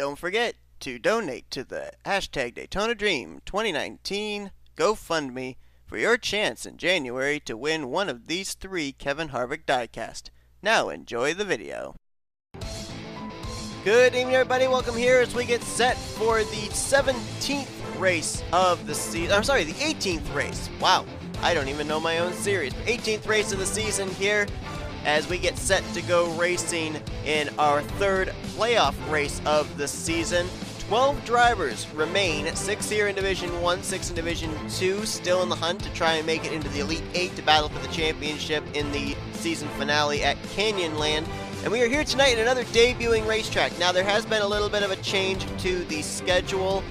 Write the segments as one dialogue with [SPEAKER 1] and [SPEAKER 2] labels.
[SPEAKER 1] Don't forget to donate to the hashtag Daytona Dream 2019 GoFundMe for your chance in January to win one of these 3 Kevin Harvick diecast. Now enjoy the video. Good evening, everybody. Welcome here as we get set for the 17th race of the season. I'm sorry, the 18th race. Wow, I don't even know my own series. 18th race of the season here as we get set to go racing in our 3rd playoff race of the season. 12 drivers remain, 6 here in Division 1, 6 in Division 2, still in the hunt to try and make it into the Elite 8 to battle for the championship in the season finale at Canyonland. And we are here tonight in another debuting racetrack. Now, there has been a little bit of a change to the schedule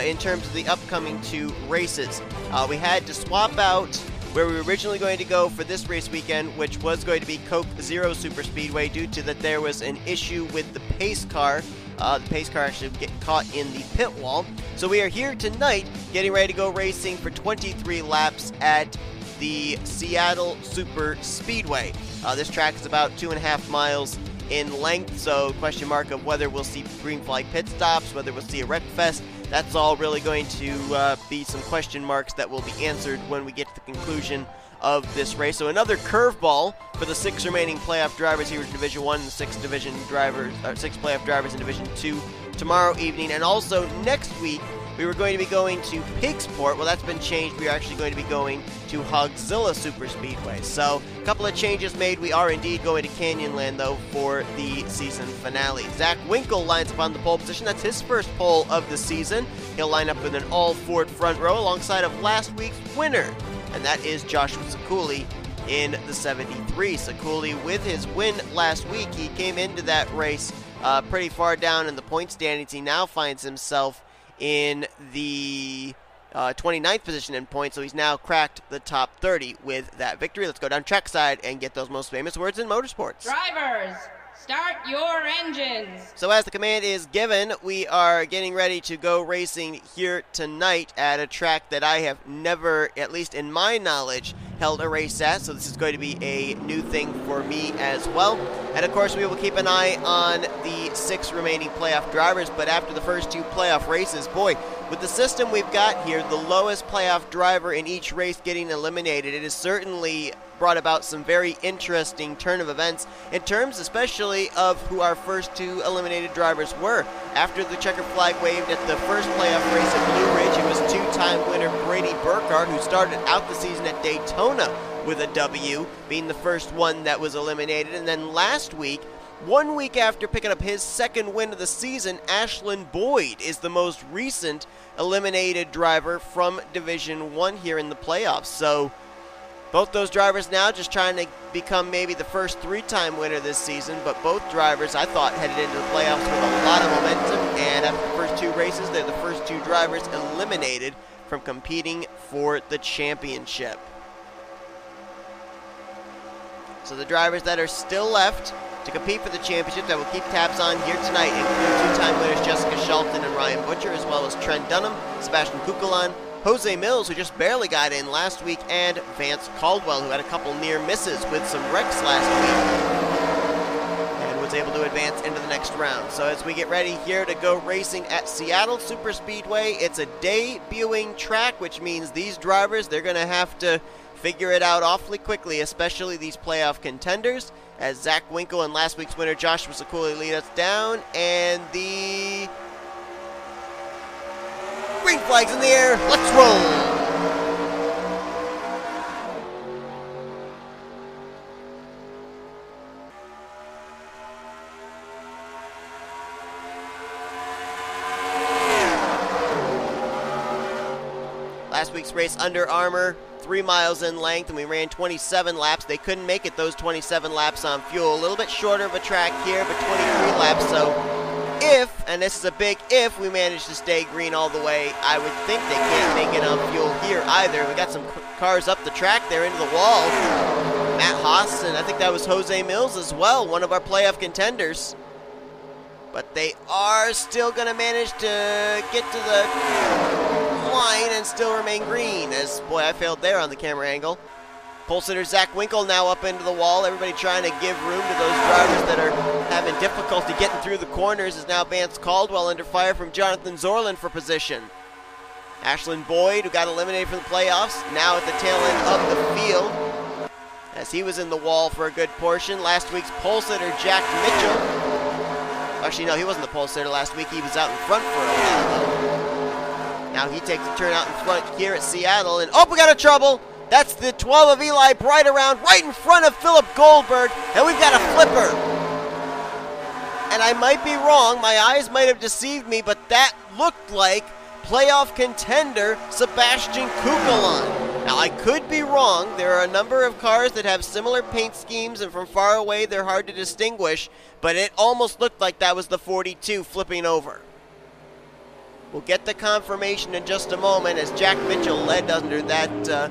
[SPEAKER 1] in terms of the upcoming 2 races. We had to swap out where we were originally going to go for this race weekend, which was going to be Coke Zero Super Speedway, due to that there was an issue with the pace car. The pace car actually get caught in the pit wall. So we are here tonight getting ready to go racing for 23 laps at the Seattle Super Speedway. This track is about 2.5 miles in length, so question mark of whether we'll see green flag pit stops, whether we'll see a wreck fest. That's all really going to be some question marks that will be answered when we get to the conclusion of this race. So another curveball for the 6 remaining playoff drivers here in Division 1 and 6 playoff drivers in Division 2 tomorrow evening. And also next week, we were going to be going to Pigsport. Well, that's been changed. We are actually going to be going to Hogzilla Super Speedway. So a couple of changes made. We are indeed going to Canyonland, though, for the season finale. Z Winkle lines up on the pole position. That's his first pole of the season. He'll line up with an all-Ford front row alongside of last week's winner, and that is J Ciculli in the 73. Ciculli, with his win last week, he came into that race pretty far down in the point standings. He now finds himself in the 29th position in points, so he's now cracked the top 30 with that victory. Let's go down trackside and get those most famous words in motorsports.
[SPEAKER 2] Drivers, start your engines.
[SPEAKER 1] So as the command is given, we are getting ready to go racing here tonight at a track that I have never, at least in my knowledge, held a race at, so this is going to be a new thing for me as well. And of course, we will keep an eye on the 6 remaining playoff drivers, but after the first 2 playoff races, boy, with the system we've got here, the lowest playoff driver in each race getting eliminated, it has certainly brought about some very interesting turn of events in terms especially of who our first 2 eliminated drivers were. After the checker flag waved at the first playoff race at Blue Ridge, it was 2-time winner Brady Burkhart, who started out the season at Daytona with a W, being the first one that was eliminated. And then last week, 1 week after picking up his 2nd win of the season, Ashlyn Boyd is the most recent eliminated driver from Division 1 here in the playoffs. So both those drivers now just trying to become maybe the first 3-time winner this season, but both drivers, I thought, headed into the playoffs with a lot of momentum, and after the first 2 races, they're the first 2 drivers eliminated from competing for the championship. So the drivers that are still left to compete for the championship that will keep tabs on here tonight include 2-time winners Jessica Shelton and Ryan Butcher, as well as Trent Dunham, Sebastian Cucalon, Jose Millz, who just barely got in last week, and Vance Caldwell, who had a couple near misses with some wrecks last week and was able to advance into the next round. So as we get ready here to go racing at Seattle Super Speedway, it's a debuting track, which means these drivers, they're going to have to figure it out awfully quickly, especially these playoff contenders, as Z Winkle and last week's winner J Ciculli lead us down, and the green flag's in the air. Let's roll. Last week's race, Under Armour, 3 miles in length, and we ran 27 laps. They couldn't make it those 27 laps on fuel. A little bit shorter of a track here, but 23 laps. So if, and this is a big if, we manage to stay green all the way, I would think they can't make it on fuel here either. We got some cars up the track there into the wall. Matt Haas, and I think that was Jose Millz as well, one of our playoff contenders. But they are still going to manage to get to the line and still remain green, as, boy, I failed there on the camera angle. Pole sitter Zach Winkle now up into the wall. Everybody trying to give room to those drivers that are having difficulty getting through the corners. Is now Vance Caldwell under fire from Jonathan Zoerlein for position. Ashlyn Boyd, who got eliminated from the playoffs, now at the tail end of the field, as he was in the wall for a good portion. Last week's pole sitter Jack Mitchell. Actually, no, he wasn't the pole sitter last week. He was out in front for a while. Now he takes a turn out in front here at Seattle. And oh, we got a trouble. That's the 12 of Eli Bright around right in front of Philip Goldberg. And we've got a flipper. And I might be wrong. My eyes might have deceived me, but that looked like playoff contender Sebastian Cucalon. Now, I could be wrong. There are a number of cars that have similar paint schemes, and from far away, they're hard to distinguish, but it almost looked like that was the 42 flipping over. We'll get the confirmation in just a moment as Jack Mitchell led under that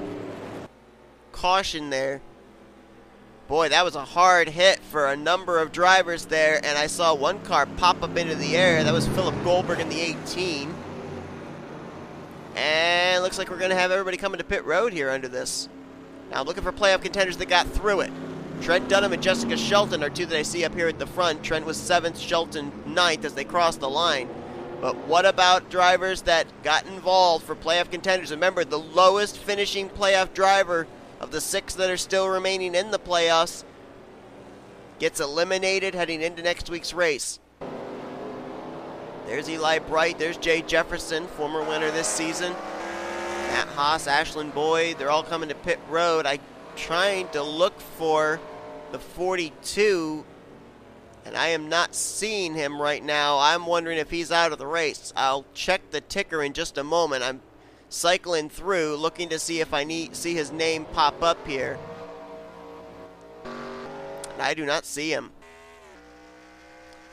[SPEAKER 1] caution there. Boy, that was a hard hit for a number of drivers there, and I saw one car pop up into the air. That was Philip Goldberg in the 18. And looks like we're going to have everybody coming to pit road here under this. Now I'm looking for playoff contenders that got through it. Trent Dunham and Jessica Shelton are two that I see up here at the front. Trent was 7th, Shelton 9th as they crossed the line. But what about drivers that got involved for playoff contenders? Remember, the lowest finishing playoff driver of the 6 that are still remaining in the playoffs gets eliminated heading into next week's race. There's Eli Bright. There's J Jefferson, former winner this season. Matt Haas, Ashlyn Boyd, they're all coming to pit road. I'm trying to look for the 42, and I am not seeing him right now. I'm wondering if he's out of the race. I'll check the ticker in just a moment. I'm cycling through, looking to see if I see his name pop up here. And I do not see him.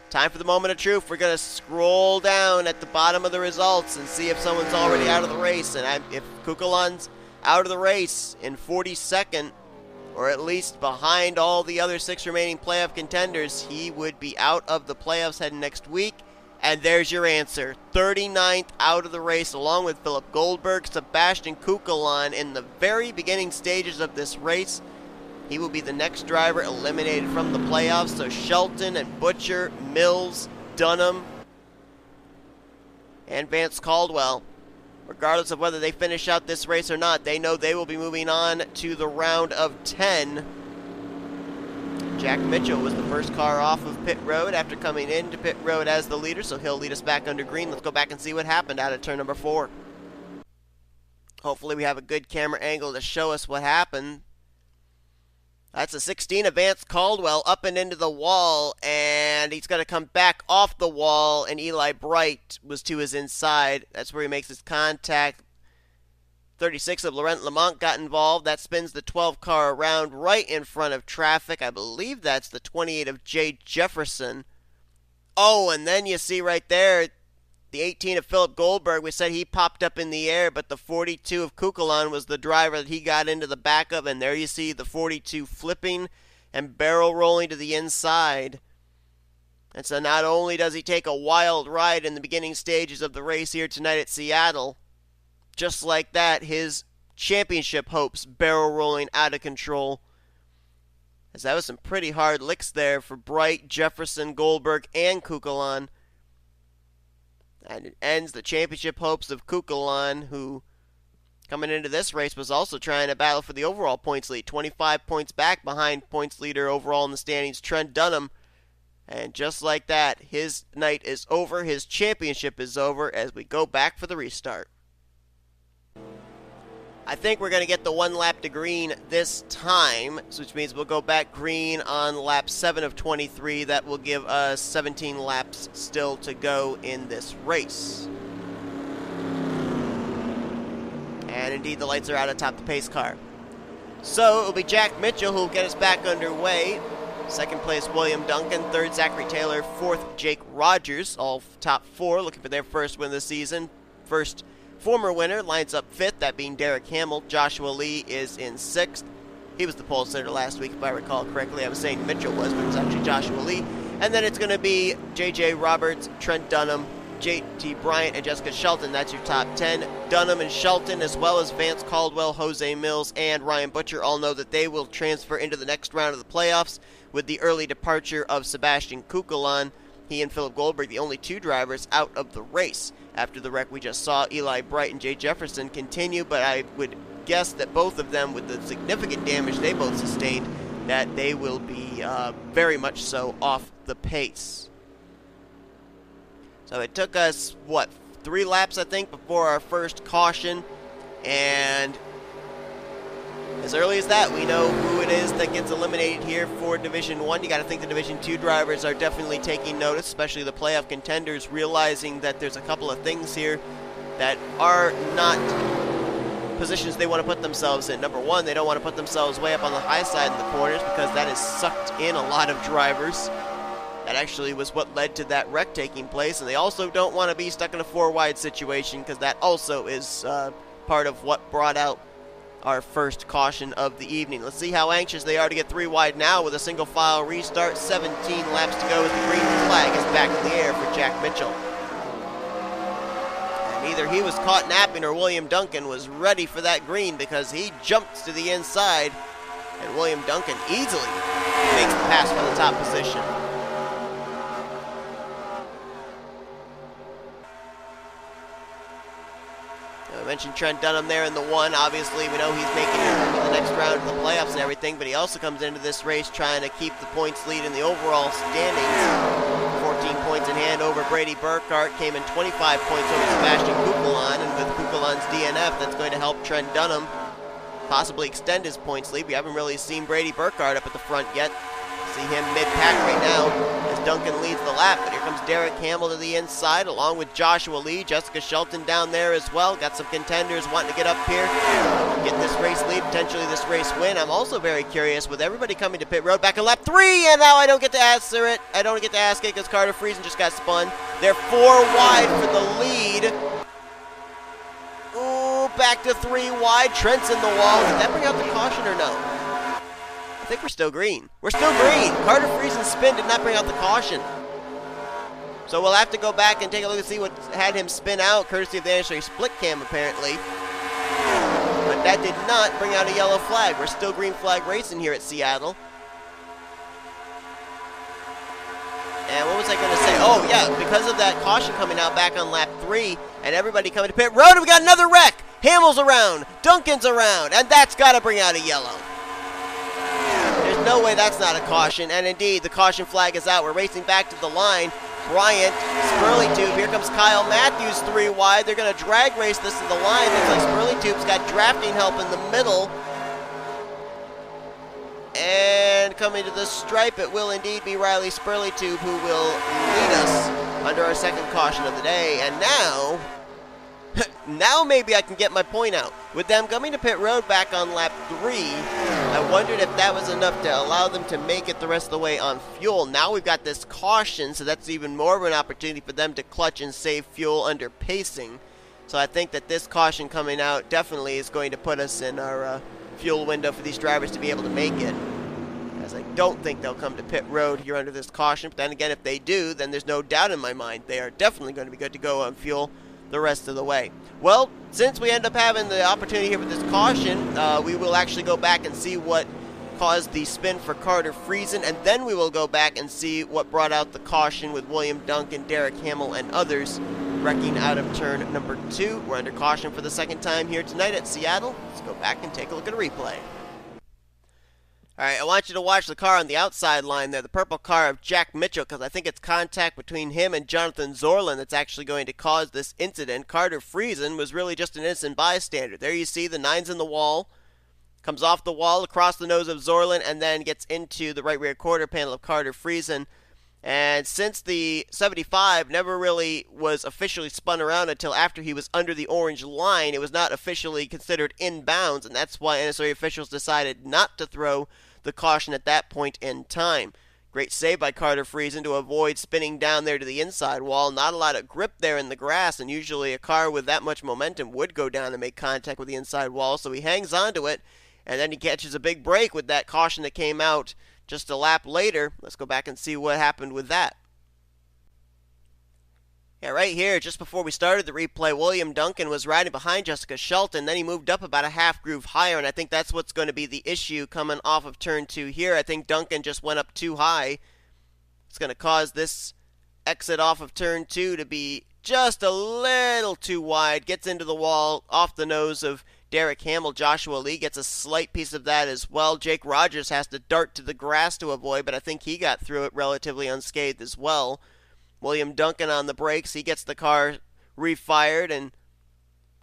[SPEAKER 1] Time for the moment of truth. We're going to scroll down at the bottom of the results and see if someone's already out of the race. And if Cucalon's out of the race in 42nd, or at least behind all the other 6 remaining playoff contenders, he would be out of the playoffs heading next week. And there's your answer. 39th out of the race, along with Philip Goldberg, Sebastian Cucalon in the very beginning stages of this race. He will be the next driver eliminated from the playoffs. So Shelton and Butcher, Millz, Dunham, and Vance Caldwell, regardless of whether they finish out this race or not, they know they will be moving on to the round of 10. Jack Mitchell was the first car off of pit road after coming into pit road as the leader, so he'll lead us back under green. Let's go back and see what happened out of turn number 4. Hopefully we have a good camera angle to show us what happened. That's a 16 of Vance Caldwell up and into the wall, and he's going to come back off the wall, and Eli Bright was to his inside. That's where he makes his contact. 36 of Laurent Lemount got involved. That spins the 12 car around right in front of traffic. I believe that's the 28 of J Jefferson. Oh, and then you see right there, the 18 of Philip Goldberg. We said he popped up in the air, but the 42 of Cucalon was the driver that he got into the back of, and there you see the 42 flipping and barrel rolling to the inside. And so not only does he take a wild ride in the beginning stages of the race here tonight at Seattle, just like that, his championship hopes barrel rolling out of control. As that was some pretty hard licks there for Bright, Jefferson, Goldberg, and Cucalon. And it ends the championship hopes of Cucalon, who, coming into this race, was also trying to battle for the overall points lead. 25 points back behind points leader overall in the standings, Trent Dunham. And just like that, his night is over. His championship is over as we go back for the restart. I think we're going to get the 1 lap to green this time, which means we'll go back green on lap 7 of 23. That will give us 17 laps still to go in this race. And indeed, the lights are out atop the pace car. So it will be Jack Mitchell who will get us back underway. Second place, William Duncan. Third, Zachary Taylor. Fourth, Jake Rogers. All top 4 looking for their first win of the season. First former winner lines up 5th, that being Derek Hamill. Joshua Lee is in 6th. He was the pole sitter last week, if I recall correctly. I was saying Mitchell was, but it was actually Joshua Lee. And then it's going to be J.J. Roberts, Trent Dunham, J.T. Bryant and Jessica Shelton. That's your top 10. Dunham and Shelton, as well as Vance Caldwell, Jose Mills, and Ryan Butcher, all know that they will transfer into the next round of the playoffs with the early departure of Sebastian Cucalon. He and Philip Goldberg, the only two drivers out of the race. After the wreck we just saw, Eli Bright and J Jefferson continue, but I would guess that both of them, with the significant damage they both sustained, that they will be very much so off the pace. So it took us, 3 laps, I think, before our first caution. And as early as that, we know who it is that gets eliminated here for Division 1. You got to think the Division 2 drivers are definitely taking notice, especially the playoff contenders, realizing that there's a couple of things here that are not positions they want to put themselves in. Number one, they don't want to put themselves way up on the high side in the corners because that has sucked in a lot of drivers. That actually was what led to that wreck taking place, and they also don't want to be stuck in a 4-wide situation because that also is part of what brought out our first caution of the evening. Let's see how anxious they are to get 3 wide now with a single file restart. 17 laps to go as the green flag is back in the air for Jack Mitchell. And either he was caught napping or William Duncan was ready for that green because he jumps to the inside, and William Duncan easily makes the pass for the top position. I mentioned Trent Dunham there in the 1. Obviously, we know he's making it to the next round of the playoffs and everything, but he also comes into this race trying to keep the points lead in the overall standings. 14 points in hand over Brady Burkhart, came in 25 points over Sebastian Cucalon, and with Cucalon's DNF, that's going to help Trent Dunham possibly extend his points lead. We haven't really seen Brady Burkhart up at the front yet. See him mid-pack right now as Duncan leads the lap, but here comes Derek Hamill to the inside along with Joshua Lee. Jessica Shelton down there as well. Got some contenders wanting to get up here, get this race lead, potentially this race win. I'm also very curious with everybody coming to pit road back in lap 3, and now I don't get to answer it. I don't get to ask it because Carter Friesen just got spun. They're 4 wide for the lead. Ooh, back to 3 wide. Trent's in the wall. Did that bring out the caution or no? I think we're still green. We're still green. Carter Friesen's spin did not bring out the caution. So we'll have to go back and take a look and see what had him spin out, courtesy of the NNSCRA split cam apparently. But that did not bring out a yellow flag. We're still green flag racing here at Seattle. And what was I going to say? Oh, yeah, because of that caution coming out back on lap 3 and everybody coming to pit road, we got another wreck. Hamill's around. Duncan's around. And that's got to bring out a yellow. No way that's not a caution, and indeed, the caution flag is out. We're racing back to the line. Bryant, Spurlytube, here comes Kyle Matthews 3 wide. They're going to drag race this to the line. Looks like Spurlytube's got drafting help in the middle. And coming to the stripe, it will indeed be Riley Spurlytube who will lead us under our second caution of the day. And now... now maybe I can get my point out. With them coming to pit road back on lap 3, I wondered if that was enough to allow them to make it the rest of the way on fuel. Now we've got this caution, so that's even more of an opportunity for them to clutch and save fuel under pacing. So I think that this caution coming out definitely is going to put us in our fuel window for these drivers to be able to make it. As I don't think they'll come to pit road here under this caution. But then again, if they do, then there's no doubt in my mind they are definitely going to be good to go on fuel the rest of the way. Well, since we end up having the opportunity here with this caution, we will actually go back and see what caused the spin for Carter Friesen, and then we will go back and see what brought out the caution with William Duncan, Derek Hamill, and others wrecking out of turn number 2. We're under caution for the second time here tonight at Seattle. Let's go back and take a look at a replay. Alright, I want you to watch the car on the outside line there, the purple car of Jack Mitchell, because I think it's contact between him and Jonathan Zoerlein that's actually going to cause this incident. Carter Friesen was really just an innocent bystander. There you see the 9's in the wall, comes off the wall across the nose of Zoerlein, and then gets into the right rear quarter panel of Carter Friesen. And since the 75 never really was officially spun around until after he was under the orange line, it was not officially considered inbounds, and that's why NNSCRA officials decided not to throw the caution at that point in time. Great save by Carter Friesen to avoid spinning down there to the inside wall. Not a lot of grip there in the grass, and usually a car with that much momentum would go down and make contact with the inside wall, so he hangs onto it, and then he catches a big break with that caution that came out just a lap later. Let's go back and see what happened with that. Yeah, right here, just before we started the replay, William Duncan was riding behind Jessica Shelton. Then he moved up about a half groove higher, and I think that's what's going to be the issue coming off of turn 2 here. I think Duncan just went up too high. It's going to cause this exit off of turn 2 to be just a little too wide. Gets into the wall off the nose of Derek Hamill. Joshua Lee gets a slight piece of that as well. Jake Rogers has to dart to the grass to avoid, but I think he got through it relatively unscathed as well. William Duncan on the brakes. He gets the car refired and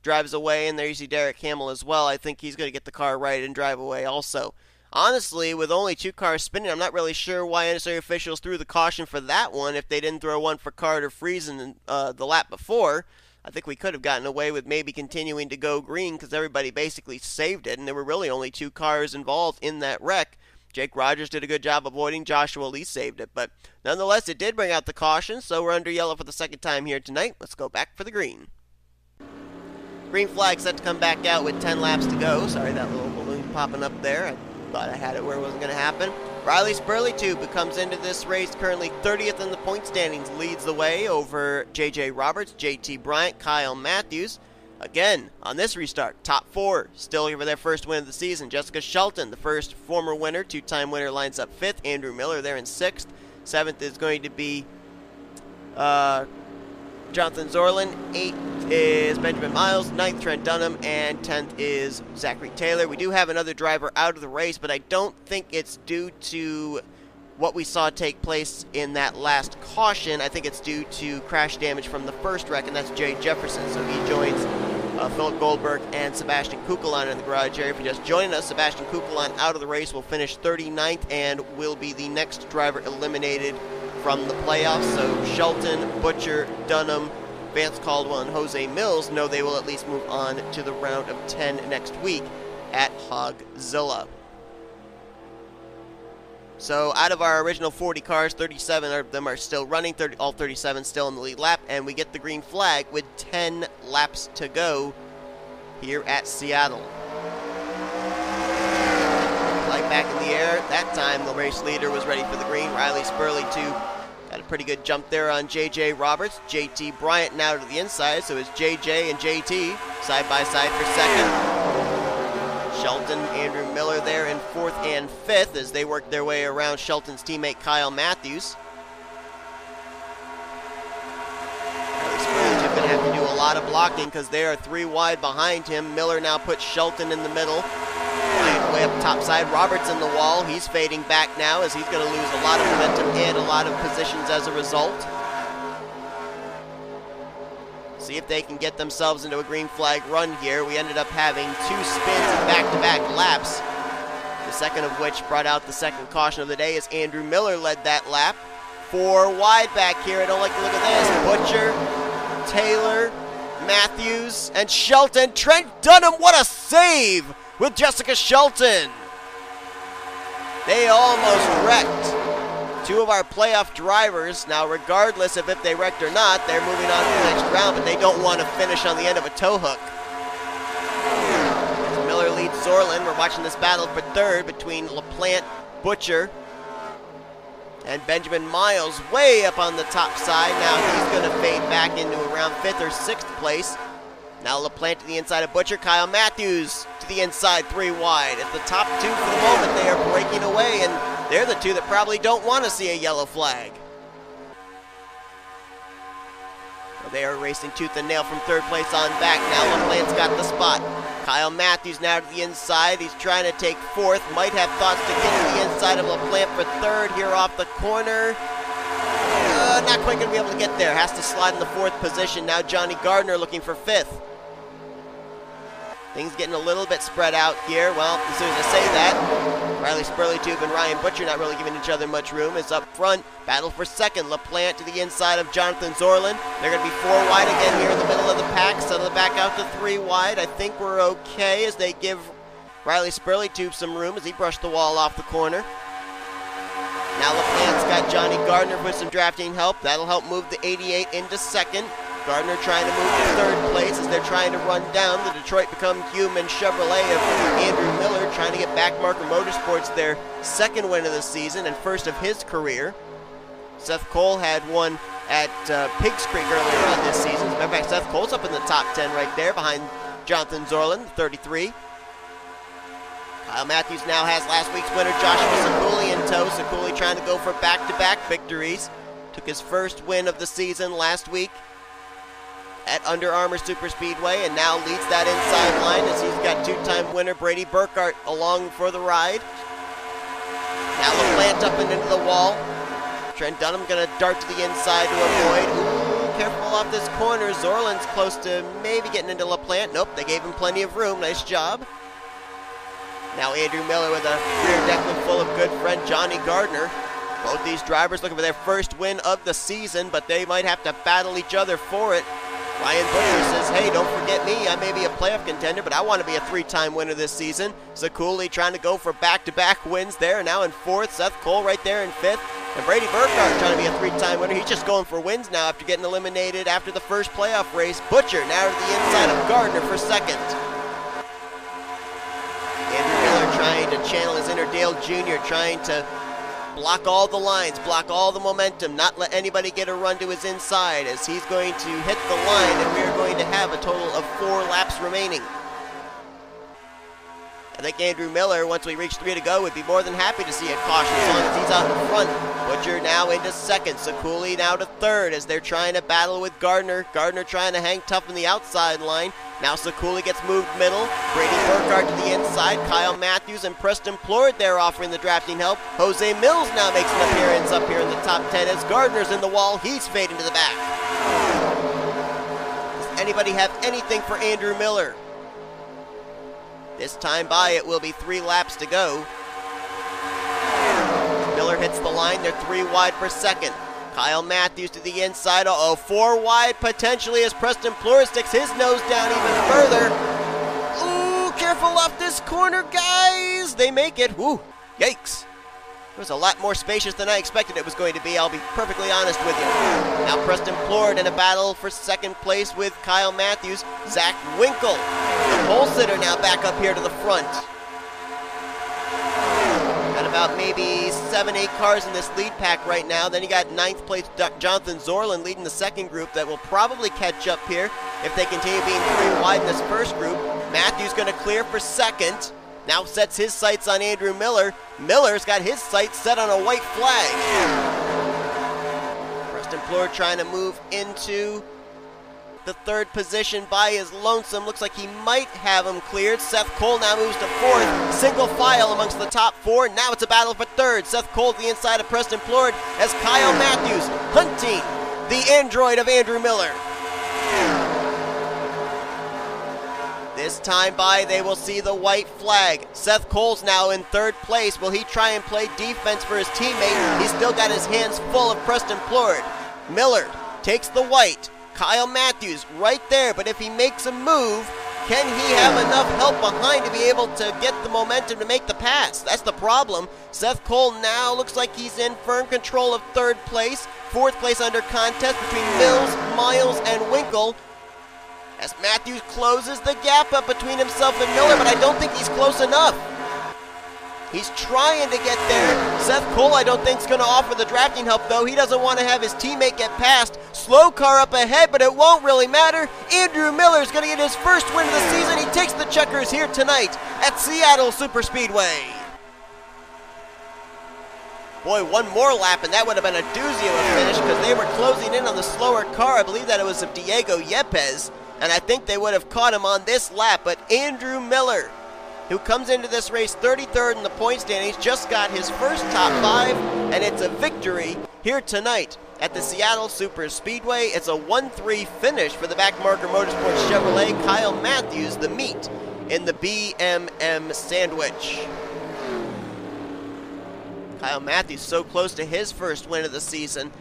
[SPEAKER 1] drives away, and there you see Derek Hamill as well. I think he's going to get the car right and drive away also. Honestly, with only 2 cars spinning, I'm not really sure why NNSCRA officials threw the caution for that one if they didn't throw one for Carter Friesen the lap before. I think we could have gotten away with maybe continuing to go green because everybody basically saved it, and there were really only 2 cars involved in that wreck. Jake Rogers did a good job avoiding. Joshua Lee saved it. But nonetheless, it did bring out the caution, so we're under yellow for the second time here tonight. Let's go back for the green. Green flag set to come back out with 10 laps to go. Sorry, that little balloon popping up there. I thought I had it where it wasn't going to happen. R Spurlytube, who comes into this race currently 30th in the point standings, leads the way over J.J. Roberts, J.T. Bryant, Kyle Matthews. Again, on this restart, top 4 still here for their first win of the season. Jessica Shelton, the first former winner, 2-time winner, lines up 5th. Andrew Miller there in 6th. 7th is going to be Jonathan Zoerlein. 8th is Benjamin Miles. 9th, Trent Dunham. And 10th is Zachary Taylor. We do have another driver out of the race, but I don't think it's due to what we saw take place in that last caution. I think it's due to crash damage from the first wreck, and that's J Jefferson. So he joins P Goldberg and Sebastian Cucalon in the garage area. If you're just joining us, Sebastian Cucalon out of the race will finish 39th and will be the next driver eliminated from the playoffs. So Shelton, Butcher, Dunham, Vance Caldwell, and Jose Mills know they will at least move on to the round of 10 next week at Hogzilla. So out of our original 40 cars, 37 of them are still running, all 37 still in the lead lap, and we get the green flag with 10 laps to go here at Seattle. Flag back in the air. That time the race leader was ready for the green. R Spurlytube got a pretty good jump there on J.J. Roberts. J.T. Bryant now to the inside, so it's J.J. and J.T. side by side for second. Shelton, Andrew Miller there in 4th and 5th as they work their way around Shelton's teammate Kyle Matthews. Spurlytube going to have to do a lot of blocking because they are 3 wide behind him. Miller now puts Shelton in the middle. Bryant way up top side. Roberts in the wall. He's fading back now as he's going to lose a lot of momentum and a lot of positions as a result. See if they can get themselves into a green flag run here. We ended up having 2 spins in back-to-back laps, the second of which brought out the second caution of the day as Andrew Miller led that lap. 4 wide back here. I don't like the look of this. Butcher, Taylor, Matthews, and Shelton. Trent Dunham, what a save with Jessica Shelton. They almost wrecked 2 of our playoff drivers. Now, regardless of if they wrecked or not, they're moving on to the next round, but they don't want to finish on the end of a tow hook. As Miller leads Zoerlein, we're watching this battle for 3rd between LaPlante, Butcher, and Benjamin Miles way up on the top side. Now he's going to fade back into around 5th or 6th place. Now LaPlante to the inside of Butcher. Kyle Matthews to the inside, 3 wide. At the top 2 for the moment, they are breaking away, and they're the 2 that probably don't want to see a yellow flag. They are racing tooth and nail from 3rd place on back. Now LaPlante's got the spot. Kyle Matthews now to the inside. He's trying to take 4th. Might have thoughts to get to the inside of LaPlante for 3rd here off the corner. Not quite going to be able to get there. Has to slide in the 4th position. Now Johnny Gardner looking for 5th. Things getting a little bit spread out here. Well, as soon as I say that, R Spurlytube and Ryan Butcher not really giving each other much room. Is up front. Battle for 2nd. LaPlante to the inside of Jonathan Zoerlein. They're going to be 4 wide again here in the middle of the pack. Settle it back out to 3 wide. I think we're okay as they give R Spurlytube some room as he brushed the wall off the corner. Now LaPlante's got Johnny Gardner with some drafting help. That'll help move the 88 into 2nd. Gardner trying to move to 3rd place as they're trying to run down the Detroit Become Human Chevrolet of Andrew Miller, trying to get Backmarker Motorsports their 2nd win of the season and 1st of his career. Seth Cole had one at Pigs Creek earlier on this season. As a matter of fact, Seth Cole's up in the top 10 right there behind Jonathan Zoerlein, 33. Kyle Matthews now has last week's winner, Joshua Ciculli, in tow. Ciculli trying to go for back-to-back victories. Took his first win of the season last week at Under Armour Superspeedway, and now leads that inside line as he's got two-time winner Brady Burkhart along for the ride. Now LaPlante up and into the wall. Trent Dunham going to dart to the inside to avoid. Ooh, careful off this corner. Zoerlein's close to maybe getting into LaPlante. Nope, they gave him plenty of room. Nice job. Now Andrew Miller with a rear deckman full of good friend Johnny Gardner. Both these drivers looking for their first win of the season, but they might have to battle each other for it. Ryan Butcher says, hey, don't forget me. I may be a playoff contender, but I want to be a three-time winner this season. Ciculli trying to go for back-to-back wins there. Now in fourth. Seth Cole right there in fifth. And Brady Burkhart trying to be a three-time winner. He's just going for wins now after getting eliminated after the first playoff race. Butcher now to the inside of Gardner for second. Andrew Miller trying to channel his inner Dale Jr., trying to block all the lines, block all the momentum, not let anybody get a run to his inside as he's going to hit the line, and we are going to have a total of 4 laps remaining. I think Andrew Miller, once we reach 3 to go, would be more than happy to see a caution as long as he's out in front. Butcher now into second. Ciculli now to third as they're trying to battle with Gardner. Gardner trying to hang tough in the outside line. Now Ciculli gets moved middle. Brady Burkhart to the inside. Kyle Matthews and Preston Plourd there offering the drafting help. J Millz now makes an appearance up here in the top 10 as Gardner's in the wall. He's fading to the back. Does anybody have anything for Andrew Miller? This time by, it will be 3 laps to go. Miller hits the line. They're 3 wide for second. Kyle Matthews to the inside. Uh-oh, 4 wide potentially as Preston Plourd sticks his nose down even further. Ooh, careful off this corner, guys. They make it. Woo, yikes. It was a lot more spacious than I expected it was going to be. I'll be perfectly honest with you. Now Preston Plourd in a battle for second place with Kyle Matthews. Z Winkle, the pole sitter, now back up here to the front. Got about maybe 7-8 cars in this lead pack right now. Then you got 9th place Jonathan Zoerlein leading the second group that will probably catch up here if they continue being 3 wide in this first group. Matthews going to clear for second. Now sets his sights on Andrew Miller. Miller's got his sights set on a white flag. Preston Plourd trying to move into the third position by his lonesome. Looks like he might have him cleared. Seth Cole now moves to fourth. Single file amongst the top 4. Now it's a battle for third. Seth Cole to the inside of Preston Plourd as Kyle Matthews hunting the android of Andrew Miller. This time by, they will see the white flag. Seth Cole's now in third place. Will he try and play defense for his teammate? He's still got his hands full of Preston Plourd. Miller takes the white. Kyle Matthews right there, but if he makes a move, can he have enough help behind to be able to get the momentum to make the pass? That's the problem. Seth Cole now looks like he's in firm control of third place. Fourth place under contest between Mills, Miles, and Winkle. As Matthews closes the gap up between himself and Miller, but I don't think he's close enough. He's trying to get there. Seth Cole, I don't think, is going to offer the drafting help, though. He doesn't want to have his teammate get passed. Slow car up ahead, but it won't really matter. Andrew Miller's going to get his first win of the season. He takes the checkers here tonight at Seattle Superspeedway. Boy, one more lap, and that would have been a doozy of a finish because they were closing in on the slower car. I believe that it was of Diego Yepez, and I think they would have caught him on this lap. But Andrew Miller, who comes into this race 33rd in the point standings, just got his first top 5, and it's a victory here tonight at the Seattle Superspeedway. It's a 1-3 finish for the Backmarker Motorsports Chevrolet. Kyle Matthews, the meat in the BMM sandwich. Kyle Matthews so close to his first win of the season.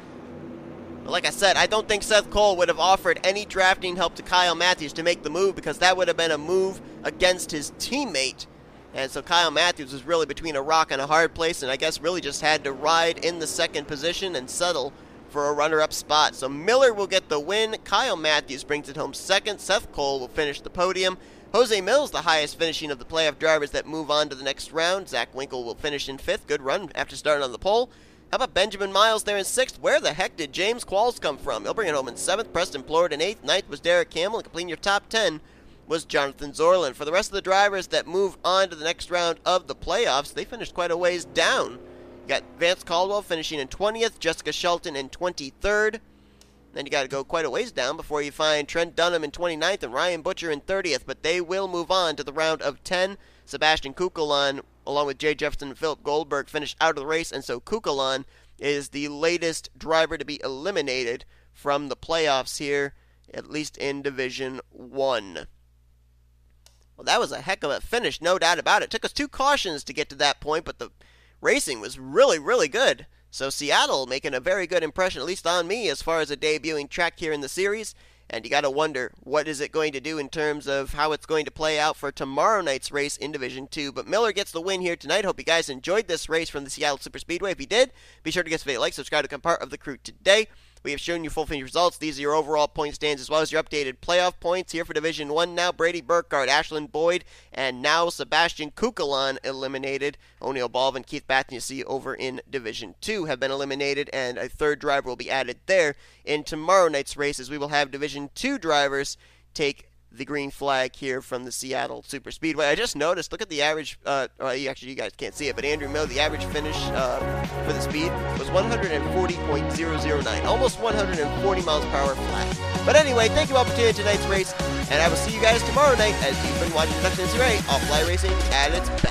[SPEAKER 1] But like I said, I don't think Seth Cole would have offered any drafting help to Kyle Matthews to make the move, because that would have been a move against his teammate. And so Kyle Matthews was really between a rock and a hard place, and I guess really just had to ride in the second position and settle for a runner-up spot. So Miller will get the win. Kyle Matthews brings it home second. Seth Cole will finish the podium. J Millz, the highest finishing of the playoff drivers that move on to the next round. Z Winkle will finish in 5th. Good run after starting on the pole. How about Benjamin Miles there in 6th? Where the heck did J Qualls come from? He'll bring it home in 7th. Preston Plourd in 8th. 9th was Derek Hamill. And completing your top 10 was Jonathan Zoerlein. For the rest of the drivers that move on to the next round of the playoffs, they finished quite a ways down. You got Vance Caldwell finishing in 20th. Jessica Shelton in 23rd. Then you got to go quite a ways down before you find Trent Dunham in 29th and Ryan Butcher in 30th. But they will move on to the round of 10. Sebastian Cucalon, along with J Jefferson and Philip Goldberg, finished out of the race. And so Cucalon is the latest driver to be eliminated from the playoffs here, at least in Division 1. Well, that was a heck of a finish, no doubt about it. It took us 2 cautions to get to that point, but the racing was really, really good. So Seattle making a very good impression, at least on me, as far as a debuting track here in the series. And you got to wonder, what is it going to do in terms of how it's going to play out for tomorrow night's race in Division 2. But Miller gets the win here tonight. Hope you guys enjoyed this race from the Seattle Superspeedway. If you did, be sure to give this video a like, subscribe to become part of the crew today. We have shown you full finish results. These are your overall point stands as well as your updated playoff points here for Division 1 now. Brady Burkhart, Ashlyn Boyd, and now Sebastian Cucalon eliminated. O'Neal Baldwin, Keith Batten, you see over in Division 2 have been eliminated, and a 3rd driver will be added there. In tomorrow night's races, we will have Division 2 drivers take the green flag here from the Seattle Superspeedway. I just noticed, look at the average, actually you guys can't see it, but Andrew Miller, the average finish for the speed was 140.009, almost 140 miles per hour flat. But anyway, thank you all for tuning in tonight's race, and I will see you guys tomorrow night as you've been watching NNSCRA Off-Fly Racing at its best.